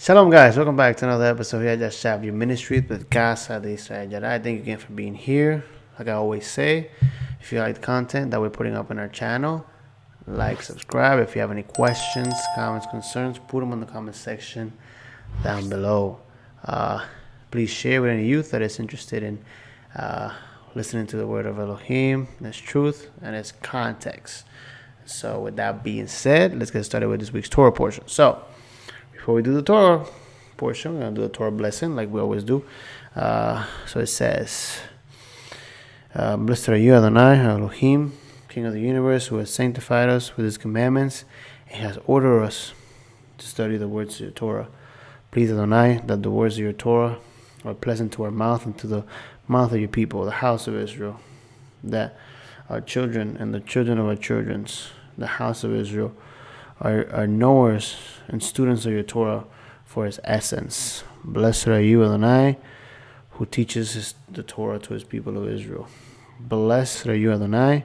Shalom, guys. Welcome back to another episode here at TETZAVEH Ministry with Casa de Israel. Yarah. Thank you again for being here. Like I always say, if you like the content that we're putting up on our channel, like, subscribe. If you have any questions, comments, concerns, put them in the comment section down below. Please share with any youth that is interested in listening to the word of Elohim, its truth, and its context. So with that being said, let's get started with this week's Torah portion. So before we do the Torah portion, we're going to do a Torah blessing like we always do. So it says, Blessed are you, Adonai, Elohim, King of the universe, who has sanctified us with his commandments and has ordered us to study the words of your Torah. Please, Adonai, that the words of your Torah are pleasant to our mouth and to the mouth of your people, the house of Israel, that our children and the children of our children's, the house of Israel, are knowers and students of your Torah for its essence. Blessed are you, Adonai, who teaches the Torah to his people of Israel. Blessed are you, Adonai,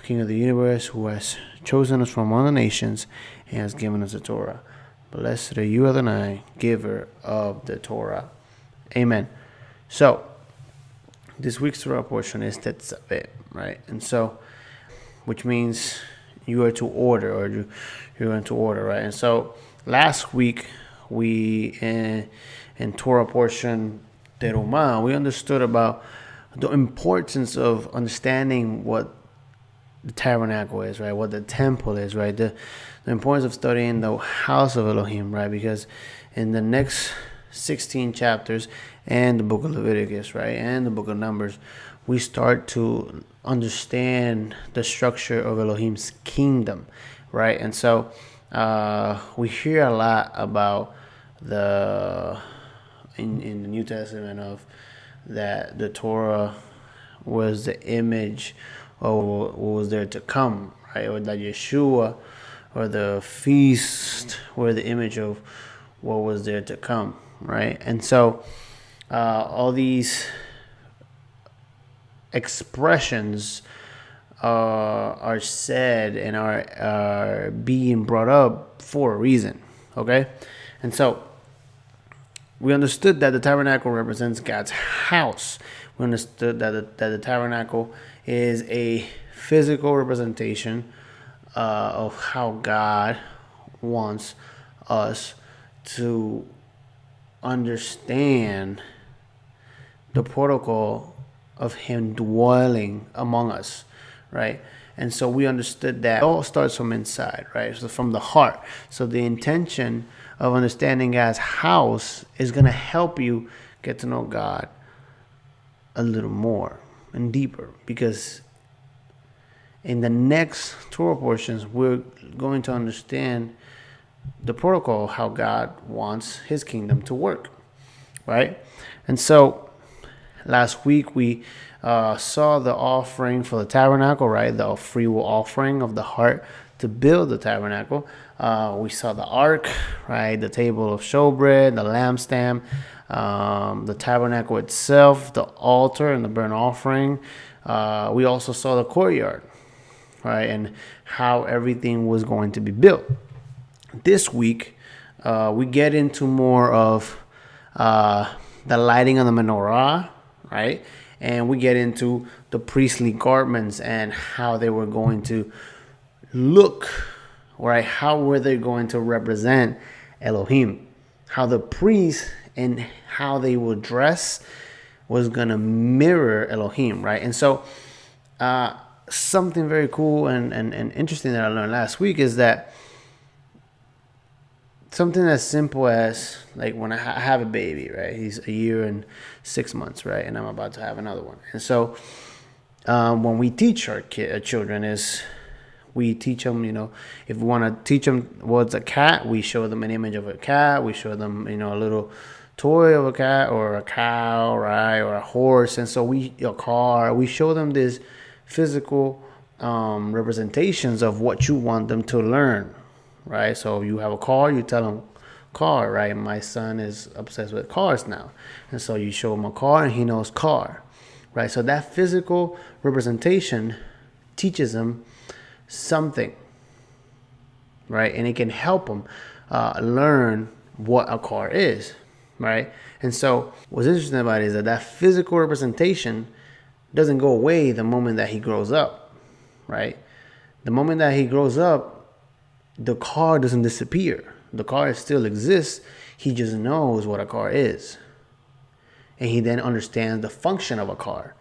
King of the universe, who has chosen us from among the nations and has given us the Torah. Blessed are you, Adonai, giver of the Torah. Amen. So, this week's Torah portion is TETZAVEH, right? And so, which means you are to order, or you're going to order, right? And so, last week, we, in Torah portion Terumah, we understood about the importance of understanding what the tabernacle is, right? What the temple is, right? The importance of studying the house of Elohim, right? Because in the next 16 chapters and the book of Leviticus, right, and the book of Numbers, we start to understand the structure of Elohim's kingdom, right? And so we hear a lot about in the New Testament of that the Torah was the image of what was there to come, right? Or that Yeshua or the feast were the image of what was there to come, right? And so all these expressions are said and are being brought up for a reason, okay? And so we understood that the tabernacle represents God's house. We understood that the tabernacle is a physical representation of how God wants us to understand the protocol of him dwelling among us, right? And so we understood that it all starts from inside, right? So from the heart. So the intention of understanding God's house is going to help you get to know God a little more and deeper, because in the next Torah portions, we're going to understand the protocol, how God wants his kingdom to work, right? And so last week we saw the offering for the tabernacle, right? The free will offering of the heart to build the tabernacle. We saw the ark, right? The table of showbread, the lampstand, the tabernacle itself, the altar and the burnt offering. We also saw the courtyard, right? And how everything was going to be built. This week, we get into more of the lighting of the menorah, right? And we get into the priestly garments and how they were going to look, right? How were they going to represent Elohim? How the priests and how they would dress was going to mirror Elohim, right? And so something very cool and interesting that I learned last week is that something as simple as, like, when I have a baby, right? He's a year and 6 months, right? And I'm about to have another one. And so when we teach our children is we teach them, if we want to teach them what's a cat, we show them an image of a cat. We show them, a little toy of a cat or a cow, right? Or a horse. And so a car, we show them this physical representations of what you want them to learn, right? So you have a car, you tell them car, right? My son is obsessed with cars now. And so you show him a car and he knows car, right? So that physical representation teaches him something, right? And it can help him learn what a car is, right? And so what's interesting about it is that physical representation doesn't go away the moment that he grows up, right? The moment that he grows up, the car doesn't disappear. The car still exists. He just knows what a car is. And he then understands the function of a car.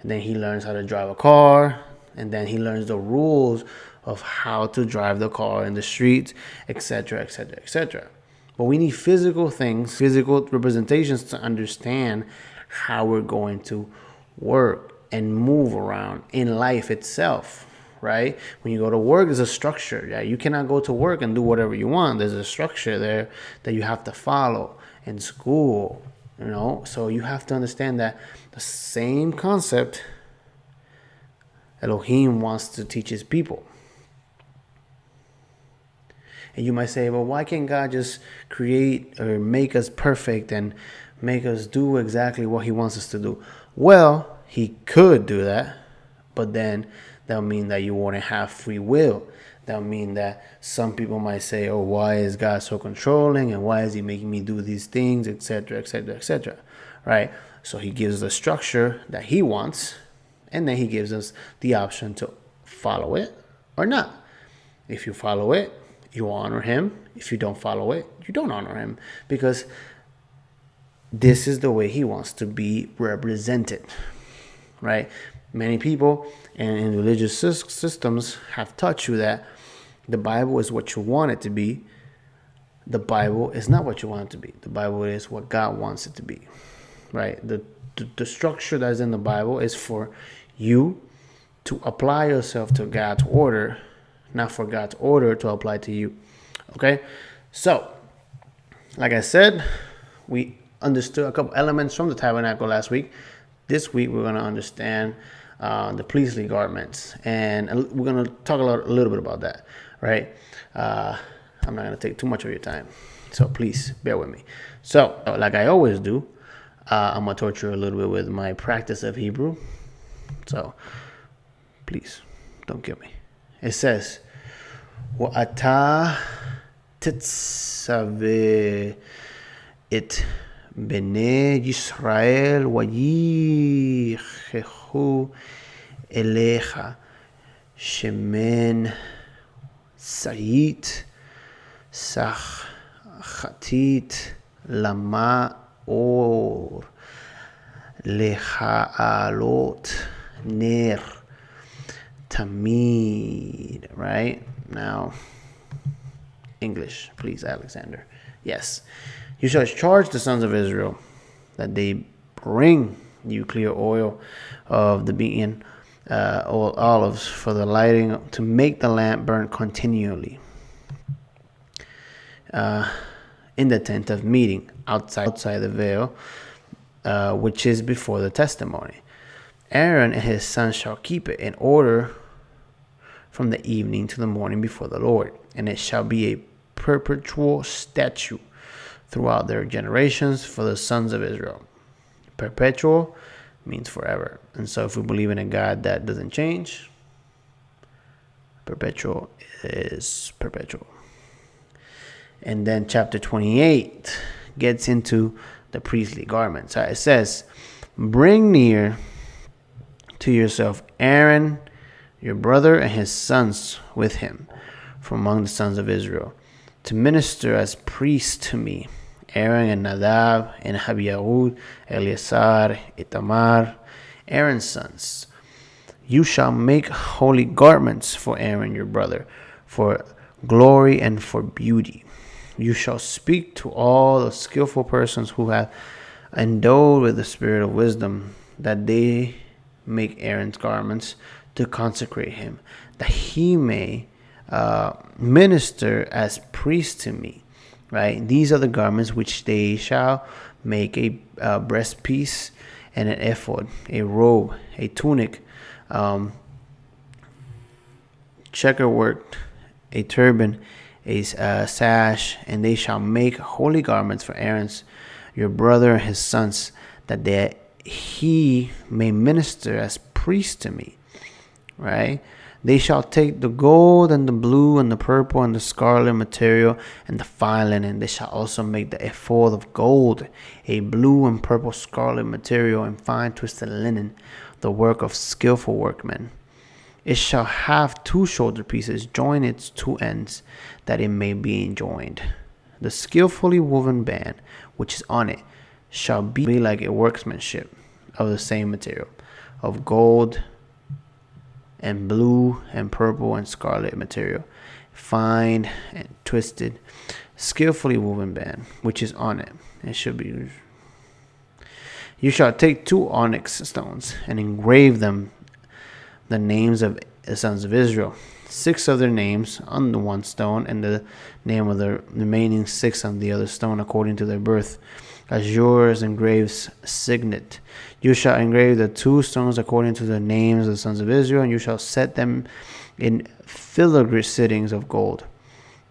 And then he learns how to drive a car. And then he learns the rules of how to drive the car in the streets, etc., etc., etc. But we need physical things, physical representations to understand how we're going to work and move around in life itself, right? When you go to work, there's a structure. Yeah, you cannot go to work and do whatever you want. There's a structure there that you have to follow. In school, so you have to understand that the same concept Elohim wants to teach his people. And you might say, well, why can't God just create or make us perfect and make us do exactly what he wants us to do? Well, he could do that, but then that would mean that you wouldn't have free will. That would mean that some people might say, oh, why is God so controlling, and why is he making me do these things, etc., etc., etc., right? So he gives the structure that he wants, and then he gives us the option to follow it or not. If you follow it, you honor him. If you don't follow it, you don't honor him, because this is the way he wants to be represented, right? Many people and in religious systems have taught you that the Bible is what you want it to be. The Bible is not what you want it to be. The Bible is what God wants it to be, right? The structure that is in the Bible is for you to apply yourself to God's order, not for God's order to apply to you. Okay? So, like I said, we understood a couple elements from the tabernacle last week. This week, we're going to understand the priestly garments. And we're going to talk a little bit about that, right? I'm not going to take too much of your time. So please bear with me. So, like I always do, I'm going to torture you a little bit with my practice of Hebrew. So, please, don't kill me. It says, وَأَتَى تَتْزَaveh את בני ישראל וייקחו אליך שמן זית סחתית למאור להעלות נר tamid, right? Now, English, please, Alexander. Yes. You shall charge the sons of Israel that they bring you clear oil of the beaten olives for the lighting, to make the lamp burn continually in the tent of meeting outside the veil, which is before the testimony. Aaron and his sons shall keep it in order from the evening to the morning before the Lord, and it shall be a perpetual statute throughout their generations for the sons of Israel. Perpetual means forever. And so if we believe in a God that doesn't change, perpetual is perpetual. And then chapter 28 gets into the priestly garments. It says, bring near to yourself Aaron, your brother, and his sons with him from among the sons of Israel, to minister as priests to me. Aaron and Nadab and Abiud, Eleazar, Itamar, Aaron's sons. You shall make holy garments for Aaron your brother, for glory and for beauty. You shall speak to all the skillful persons who have endowed with the spirit of wisdom, that they make Aaron's garments to consecrate him, that he may minister as priest to me. Right? These are the garments which they shall make: a breastpiece and an ephod, a robe, a tunic, checkered work, a turban, a sash, and they shall make holy garments for Aaron's your brother and his sons, that he may minister as priest to me. right? They shall take the gold and the blue and the purple and the scarlet material and the fine linen. They shall also make the ephod of gold, a blue and purple scarlet material and fine twisted linen, the work of skillful workmen. It shall have 2 shoulder pieces, join its 2 ends, that it may be joined. The skillfully woven band, which is on it, shall be like a workmanship of the same material, of gold and blue and purple and scarlet material, fine and twisted, skillfully woven band, which is on it. It should be. You shall take 2 onyx stones and engrave them the names of the sons of Israel, 6 of their names on the one stone, and the name of the remaining 6 on the other stone, according to their birth, as yours engraves signet. You shall engrave the 2 stones according to the names of the sons of Israel, and you shall set them in filigree sittings of gold.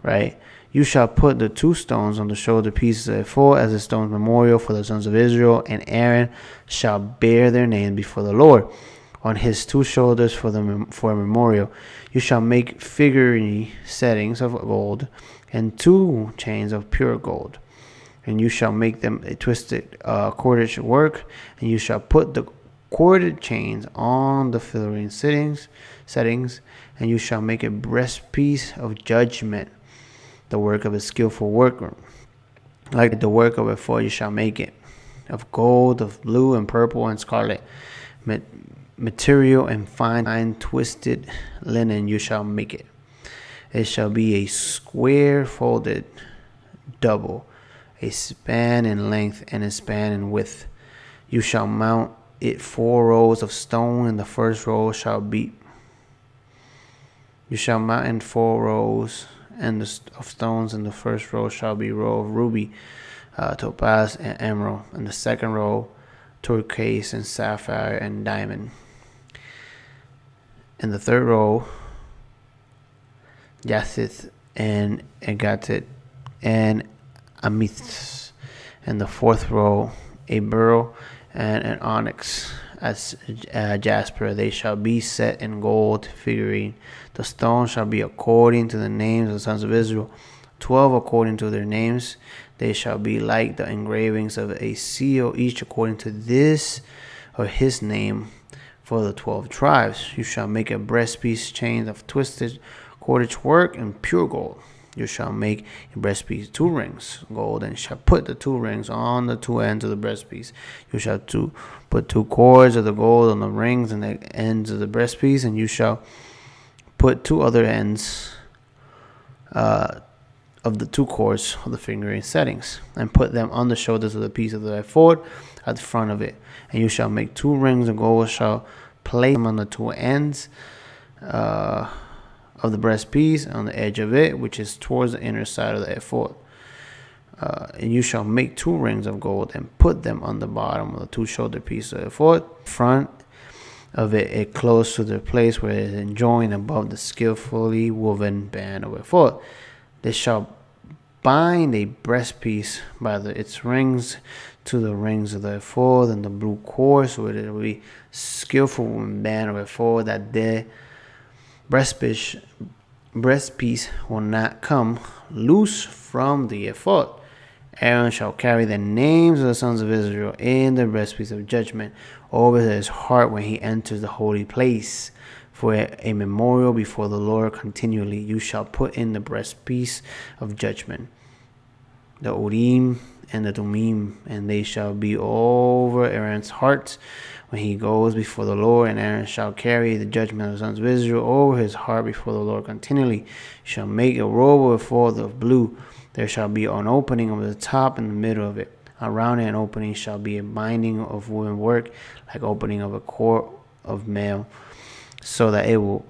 Right? You shall put the 2 stones on the shoulder pieces of the ephod as a stone memorial for the sons of Israel, and Aaron shall bear their name before the Lord on his 2 shoulders for a memorial. You shall make filigree settings of gold and 2 chains of pure gold. And you shall make them a twisted cordage work, and you shall put the corded chains on the filigree settings, and you shall make a breastpiece of judgment, the work of a skillful worker. Like the work of a ephod you shall make it, of gold, of blue and purple and scarlet material, and fine twisted linen you shall make it. It shall be a square folded double, a span in length and a span in width. You shall mount it 4 rows of stone, and the first row shall be. You shall mount in 4 rows of stones, and the first row shall be row of ruby, topaz, and emerald, and the second row turquoise and sapphire and diamond. And the third row jacinth and agate and amethyst, and the 4th row a beryl and an onyx as jasper. They shall be set in gold figurine. The stones shall be according to the names of the sons of Israel, 12 according to their names. They shall be like the engravings of a seal, each according to this or his name for the 12 tribes. You shall make a breastpiece chains of twisted cordage work and pure gold. You shall make a breastpiece 2 rings gold, and shall put the 2 rings on the 2 ends of the breastpiece. You shall put 2 cords of the gold on the rings and the ends of the breastpiece, and you shall put 2 other ends of the 2 cords of the fingering settings, and put them on the shoulders of the piece of the ephod at the front of it. And you shall make 2 rings of gold, shall place them on the 2 ends of the breastpiece on the edge of it, which is towards the inner side of the ephod. And you shall make 2 rings of gold and put them on the bottom of the 2 shoulder pieces of the ephod, front of it close to the place where it is joined above the skillfully woven band of ephod. They shall bind a breastpiece by its rings to the rings of the ephod and the blue cord, so it will be skillful woven band of ephod, that the breastpiece will not come loose from the ephod. Aaron shall carry the names of the sons of Israel in the breastpiece of judgment over his heart when he enters the holy place, for a memorial before the Lord continually. You shall put in the breastpiece of judgment, the Urim and the Thummim, and they shall be over Aaron's heart when he goes before the Lord. And Aaron shall carry the judgment of the sons of Israel over his heart before the Lord continually. You shall make a robe of ephod of blue. There shall be an opening over the top in the middle of it. Around an opening shall be a binding of woven work, like opening of a cord of mail, so that it will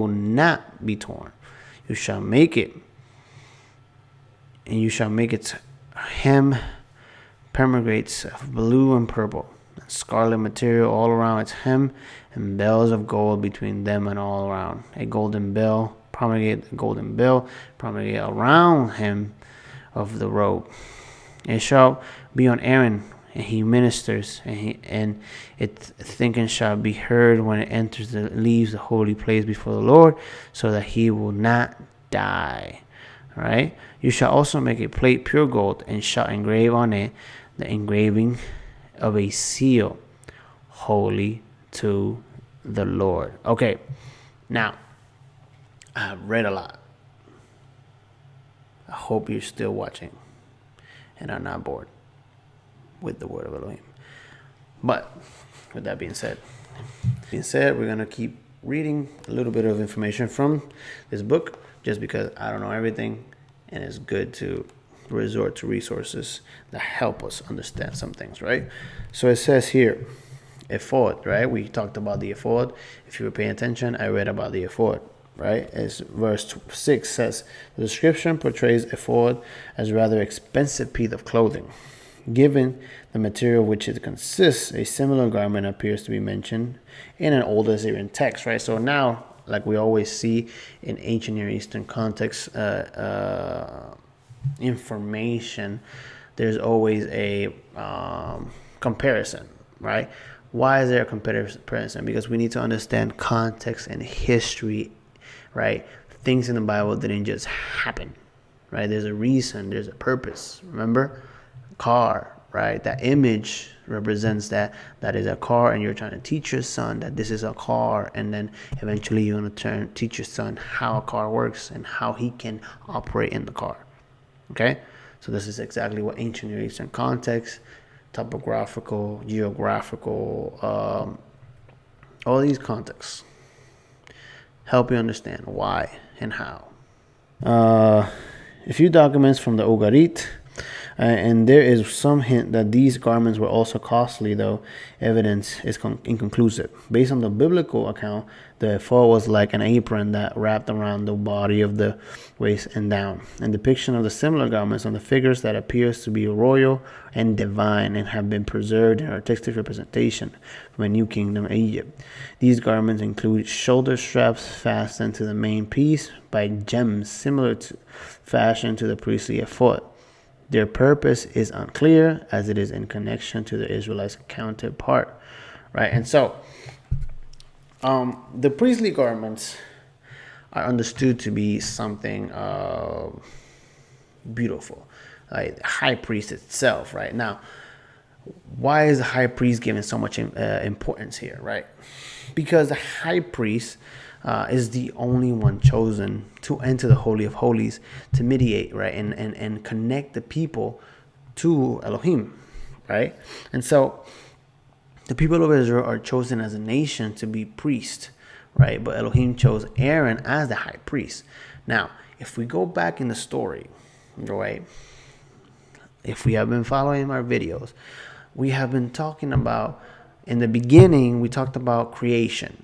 not be torn. You shall make it, and you shall make its hem pomegranates of blue and purple, and scarlet material all around its hem, and bells of gold between them and all around. A golden bell, pomegranate around him of the robe. It shall be on Aaron and he ministers, and its thinking shall be heard when it leaves the holy place before the Lord, so that he will not die. All right. You shall also make a plate pure gold, and shall engrave on it the engraving of a seal, holy to the Lord. Okay. Now, I have read a lot. I hope you're still watching and are not bored with the word of Elohim. But with that being said, we're going to keep reading a little bit of information from this book, just because I don't know everything, and it's good to resort to resources that help us understand some things, right? So it says here, ephod, right? We talked about the ephod. If you were paying attention, I read about the ephod, right? As verse 6 says, the description portrays ephod as a rather expensive piece of clothing. Given the material which it consists, a similar garment appears to be mentioned in an old Assyrian text, right? So now, like we always see in ancient Near Eastern context information, there's always a comparison, right? Why is there a comparison? Because we need to understand context and history, right? Things in the Bible didn't just happen, right? There's a reason, there's a purpose. Remember? Car, right? That image represents that is a car, and you're trying to teach your son that this is a car, and then eventually you're going to teach your son how a car works and how he can operate in the car. Okay? So this is exactly what ancient Near Eastern context, topographical, geographical, all these contexts help you understand why and how. A few documents from the Ugarit. And there is some hint that these garments were also costly, though evidence is inconclusive. Based on the biblical account, the ephod was like an apron that wrapped around the body of the waist and down. And depiction of the similar garments on the figures that appears to be royal and divine, and have been preserved in artistic representation from a New Kingdom Egypt. These garments include shoulder straps fastened to the main piece by gems similar to fashion to the priestly ephod. Their purpose is unclear, as it is in connection to the Israelites' counterpart, right? And so, the priestly garments are understood to be something beautiful, like the high priest itself, right? Now, why is the high priest given so much importance here, right? Because the high priest is the only one chosen to enter the Holy of Holies to mediate, right, and connect the people to Elohim, right? And so the people of Israel are chosen as a nation to be priests, right? But Elohim chose Aaron as the high priest. Now, if we go back in the story, right, if we have been following our videos, we have been talking about, in the beginning, we talked about creation,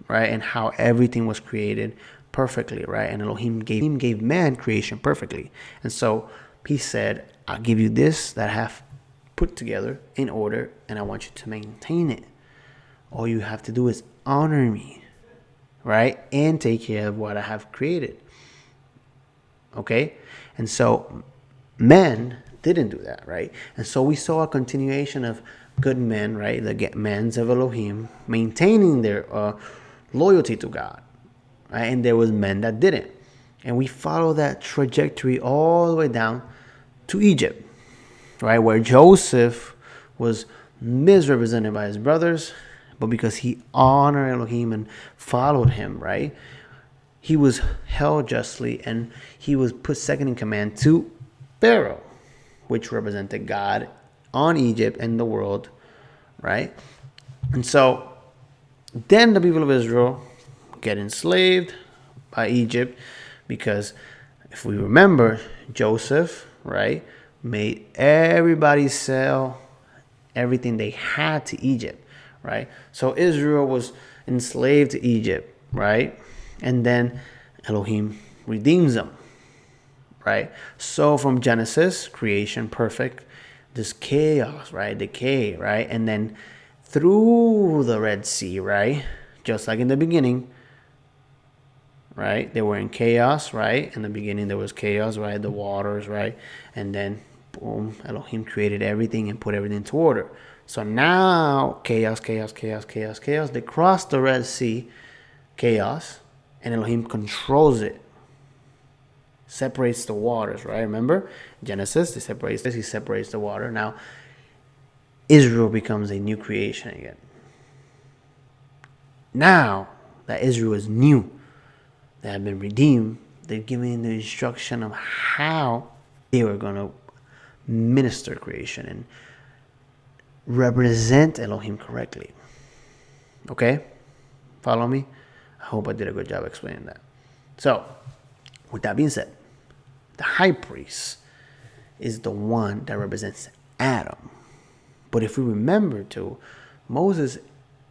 right, and how everything was created perfectly, right? And Elohim gave man creation perfectly. And so he said, I'll give you this that I have put together in order, and I want you to maintain it. All you have to do is honor me, right? And take care of what I have created. Okay? And so men didn't do that, right? And so we saw a continuation of good men, right? The men's of Elohim maintaining their loyalty to God, right? And there was men that didn't, and we follow that trajectory all the way down to Egypt, right, where Joseph was misrepresented by his brothers, but because he honored Elohim and followed him, right, he was held justly, and he was put second in command to Pharaoh, which represented God on Egypt and the world, right? And so then the people of Israel get enslaved by Egypt, because if we remember, Joseph, right, made everybody sell everything they had to Egypt, right? So Israel was enslaved to Egypt, right? And then Elohim redeems them, right? So from Genesis, creation, perfect, this chaos, right? Decay, right? And then through the Red Sea, right? Just like in the beginning, right? They were in chaos, right? In the beginning, there was chaos, right? The waters, right? And then boom, Elohim created everything and put everything into order. So now, chaos. They cross the Red Sea, chaos, and Elohim controls it. Separates the waters, right? Remember? Genesis, he separates the water. Now, Israel becomes a new creation again. Now that Israel is new, they have been redeemed, they're giving the instruction of how they were going to minister creation and represent Elohim correctly. Okay? Follow me? I hope I did a good job explaining that. So, with that being said, the high priest is the one that represents Adam. But if we remember to, Moses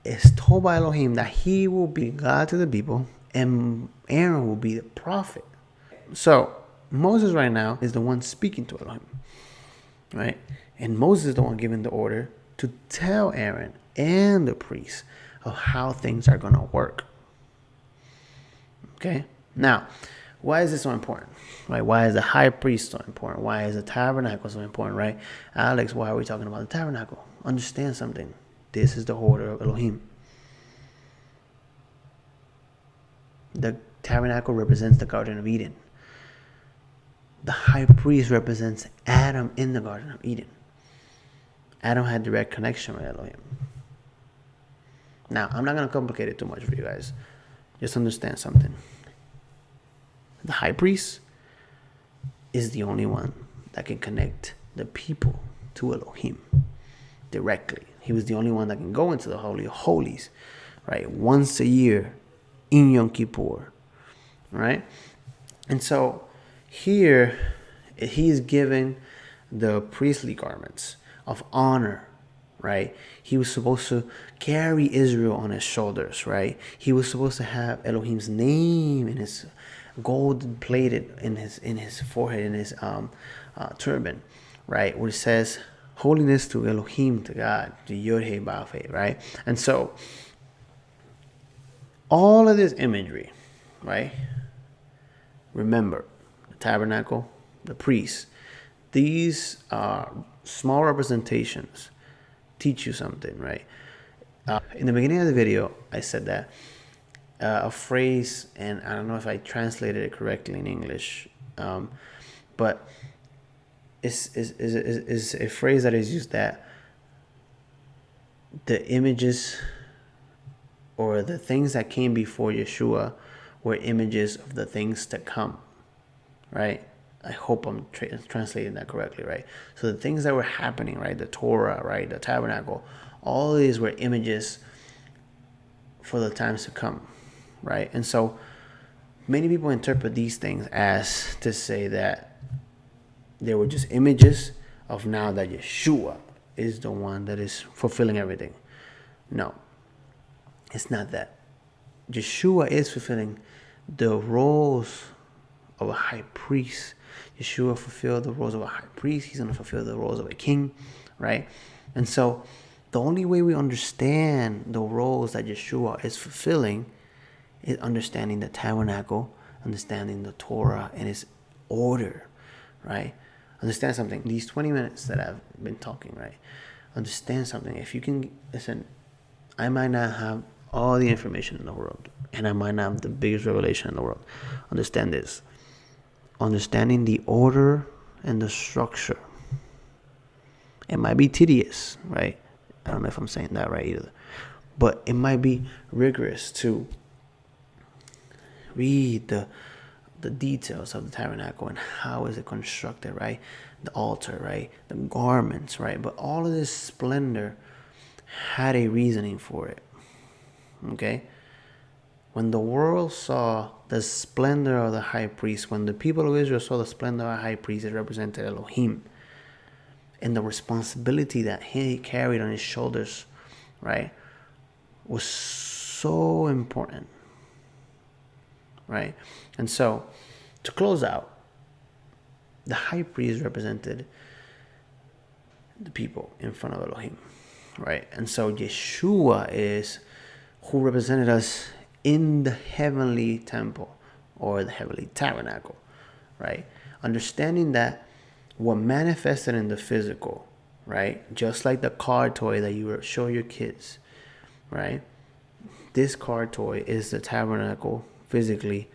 is told by Elohim that he will be God to the people and Aaron will be the prophet. So Moses right now is the one speaking to Elohim, right? And Moses is the one giving the order to tell Aaron and the priests of how things are going to work. Okay? Now, why is this so important? Right? Why is the high priest so important? Why is the tabernacle so important, right? Alex, why are we talking about the tabernacle? Understand something. This is the order of Elohim. The tabernacle represents the Garden of Eden. The high priest represents Adam in the Garden of Eden. Adam had direct connection with Elohim. Now, I'm not going to complicate it too much for you guys. Just understand something. The high priest is the only one that can connect the people to Elohim directly. He was the only one that can go into the Holy of Holies, right? Once a year in Yom Kippur, right? And so here he is given the priestly garments of honor, right? He was supposed to carry Israel on his shoulders, right? He was supposed to have Elohim's name in his gold plated in his forehead, in his turban, right? Where it says holiness to Elohim, to God, to Yod-Heh, Vav-Heh, right? And so all of this imagery, right? Remember, the tabernacle, the priests, these small representations teach you something, right? In the beginning of the video, I said that a phrase, and I don't know if I translated it correctly in English, but it's a phrase that is used that the images or the things that came before Yeshua were images of the things to come, right? I hope I'm translating that correctly, right? So the things that were happening, right? The Torah, right? The tabernacle, all of these were images for the times to come, right? And so many people interpret these things as to say that they were just images of now that Yeshua is the one that is fulfilling everything. No, it's not that. Yeshua is fulfilling the roles of a high priest. Yeshua fulfilled the roles of a high priest. He's going to fulfill the roles of a king, right? And so the only way we understand the roles that Yeshua is fulfilling is understanding the tabernacle, understanding the Torah and its order, right? Understand something. These 20 minutes that I've been talking, right? Understand something. If you can, listen, I might not have all the information in the world, and I might not have the biggest revelation in the world. Understand this. Understanding the order and the structure. It might be tedious, right? I don't know if I'm saying that right either. But it might be rigorous to read the details of the tabernacle and how is it constructed, right? The altar, right? The garments, right? But all of this splendor had a reasoning for it. Okay? When the world saw the splendor of the high priest, when the people of Israel saw the splendor of the high priest, it represented Elohim. And the responsibility that he carried on his shoulders, right, was so important. Right? And so, to close out, the high priest represented the people in front of Elohim. Right? And so, Yeshua is who represented us in the heavenly temple or the heavenly tabernacle. Right? Understanding that what manifested in the physical, right? Just like the car toy that you show your kids, right? This car toy is the tabernacle physically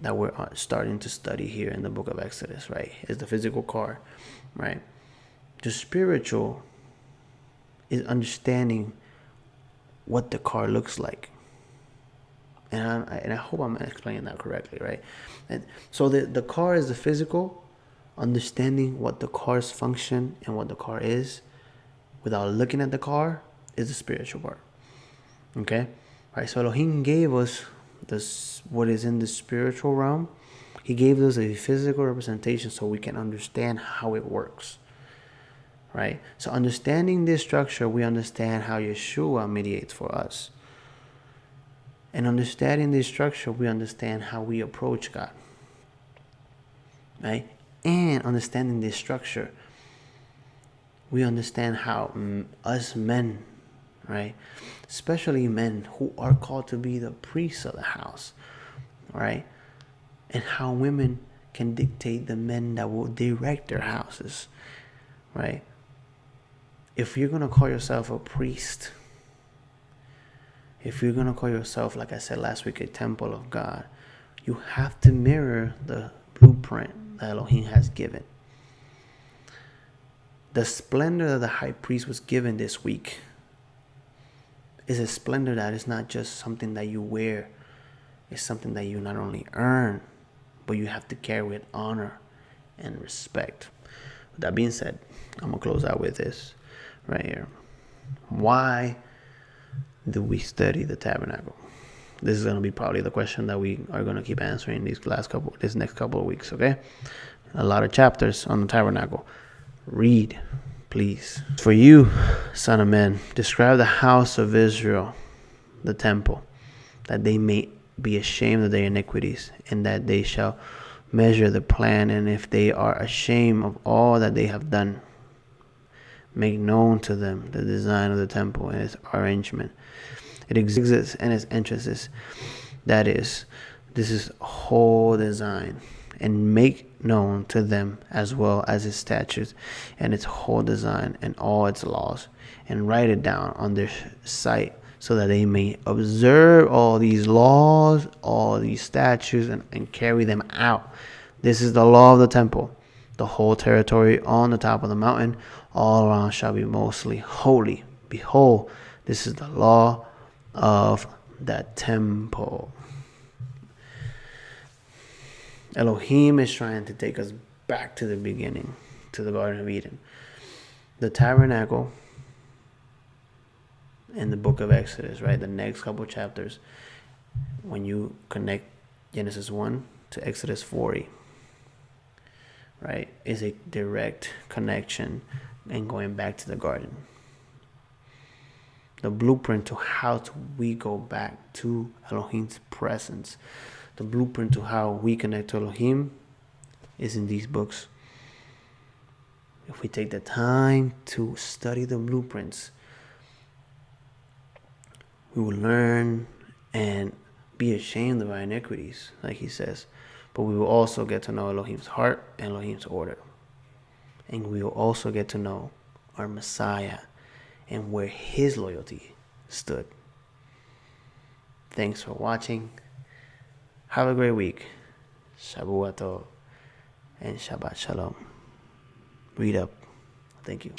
that we're starting to study here in the book of Exodus, right? It's the physical car, right? The spiritual is understanding what the car looks like. And I hope I'm explaining that correctly, right? And so the car is the physical, understanding what the car's function and what the car is without looking at the car is the spiritual part. Okay? Right, so Elohim gave us this, what is in the spiritual realm. He gave us a physical representation so we can understand how it works. Right? So understanding this structure, we understand how Yeshua mediates for us. And understanding this structure, we understand how we approach God. Right? And understanding this structure, we understand how us men, right, especially men who are called to be the priests of the house, right, and how women can dictate the men that will direct their houses, right? If you're going to call yourself a priest, if you're going to call yourself, like I said last week, a temple of God, you have to mirror the blueprint that Elohim has given. The splendor that the high priest was given this week is a splendor that is not just something that you wear. It's something that you not only earn, but you have to carry with honor and respect. With that being said, I'm going to close out with this right here. Why do we study the tabernacle? This is going to be probably the question that we are going to keep answering this next couple of weeks, okay? A lot of chapters on the tabernacle. Read, please. For you, son of man, describe the house of Israel, the temple, that they may be ashamed of their iniquities, and that they shall measure the plan, and if they are ashamed of all that they have done, make known to them the design of the temple and its arrangement. It exists and its entrances. That is, this is whole design. And make known to them as well as its statutes and its whole design and all its laws, and write it down on their sight, so that they may observe all these laws, all these statutes, and carry them out. This is the law of the temple. The whole territory on the top of the mountain all around shall be mostly holy. Behold, this is the law of the temple. Elohim is trying to take us back to the beginning, to the Garden of Eden. The tabernacle in the book of Exodus, right? The next couple chapters, when you connect Genesis 1 to Exodus 40, right, is a direct connection and going back to the garden. The blueprint to how we go back to Elohim's presence. The blueprint to how we connect to Elohim is in these books. If we take the time to study the blueprints, we will learn and be ashamed of our iniquities, like he says. But we will also get to know Elohim's heart and Elohim's order. And we will also get to know our Messiah and where his loyalty stood. Thanks for watching. Have a great week. Shavua Tov and Shabbat Shalom. Read up. Thank you.